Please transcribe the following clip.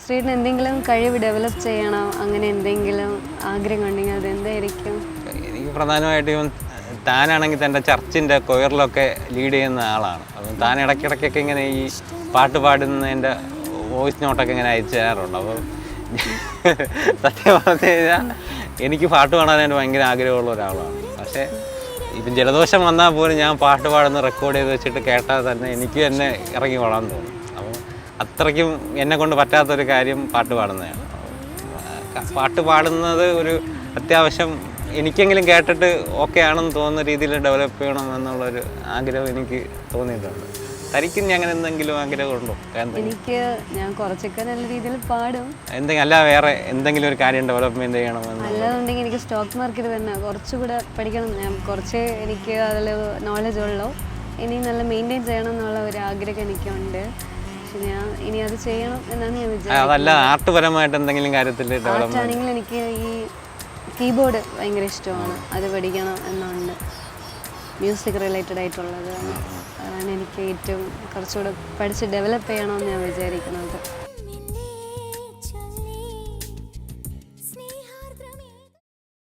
ശ്രീയുടെ എന്തെങ്കിലും കഴിവ് ഡെവലപ്പ് ചെയ്യണം അങ്ങനെ എന്തെങ്കിലും ആഗ്രഹം ഉണ്ടെങ്കിൽ അതെന്തായിരിക്കും? എനിക്ക് പ്രധാനമായിട്ടും താനാണെങ്കിൽ തൻ്റെ ചർച്ചിൻ്റെ കൊയറിലൊക്കെ ലീഡ് ചെയ്യുന്ന ആളാണ്. അപ്പം താൻ ഇടയ്ക്കിടയ്ക്കൊക്കെ ഇങ്ങനെ ഈ പാട്ട് പാടുന്നതിൻ്റെ വോയിസ് നോട്ടൊക്കെ ഇങ്ങനെ അയച്ചു തരാറുണ്ട്. അപ്പോൾ സത്യം പറഞ്ഞു കഴിഞ്ഞാൽ എനിക്ക് പാട്ട് പാടാനായിട്ട് ഭയങ്കര ആഗ്രഹമുള്ള ഒരാളാണ്. പക്ഷേ ഇപ്പം ജലദോഷം വന്നാൽ പോലും ഞാൻ പാട്ട് പാടുന്ന റെക്കോർഡ് ചെയ്ത് വെച്ചിട്ട് കേട്ടാൽ തന്നെ എനിക്ക് തന്നെ ഇറങ്ങി പാടാൻ തോന്നും. അപ്പോൾ അത്രയ്ക്കും എന്നെ കൊണ്ട് പറ്റാത്തൊരു കാര്യം പാട്ട് പാടുന്നതാണ്. പാട്ട് പാടുന്നത് ഒരു അത്യാവശ്യം എനിക്കെങ്കിലും കേട്ടിട്ട് ഓക്കെ ആണെന്ന് തോന്നുന്ന രീതിയിൽ ഡെവലപ്പ് ചെയ്യണം എന്നുള്ളൊരു ആഗ്രഹം എനിക്ക് തോന്നിയിട്ടുണ്ട്. തനിക്കും അങ്ങനെ എന്തെങ്കിലും ആഗ്രഹമുണ്ടോ? ഞാൻ കുറച്ചൊക്കെ നല്ല രീതിയിൽ പാടും. അല്ല വേറെ എന്തെങ്കിലും ഒരു കാര്യം ഡെവലപ്മെന്റ് ചെയ്യണമെന്ന്? അല്ലാന്നുണ്ടെങ്കിൽ എനിക്ക് സ്റ്റോക്ക് മാർക്കറ്റ് തന്നെ കുറച്ചുകൂടെ പഠിക്കണം. ഞാൻ കുറച്ച് എനിക്ക് അതിൽ നോളജ് ഉള്ളൂ. ഇനി നല്ല മെയിൻറ്റെയിൻ ചെയ്യണം എന്നുള്ള ഒരു ആഗ്രഹം എനിക്കുണ്ട്. പക്ഷെ ഞാൻ ഇനി അത് ചെയ്യണം എന്നാണ് ഞാൻ വിചാരിക്കുന്നത്. അതല്ല ആർട്ട് പരമായിട്ട് എന്തെങ്കിലും കാര്യത്തിൽ ആർട്ടാണെങ്കിൽ എനിക്ക് ഈ കീബോർഡ് ഭയങ്കര ഇഷ്ടമാണ്. അത് പഠിക്കണം എന്നുണ്ട്. മ്യൂസിക് റിലേറ്റഡ് ആയിട്ടുള്ളത് അതാണ് എനിക്ക് ഏറ്റവും കുറച്ചുകൂടെ പഠിച്ച് ഡെവലപ്പ് ചെയ്യണമെന്ന് ഞാൻ വിചാരിക്കുന്നത്.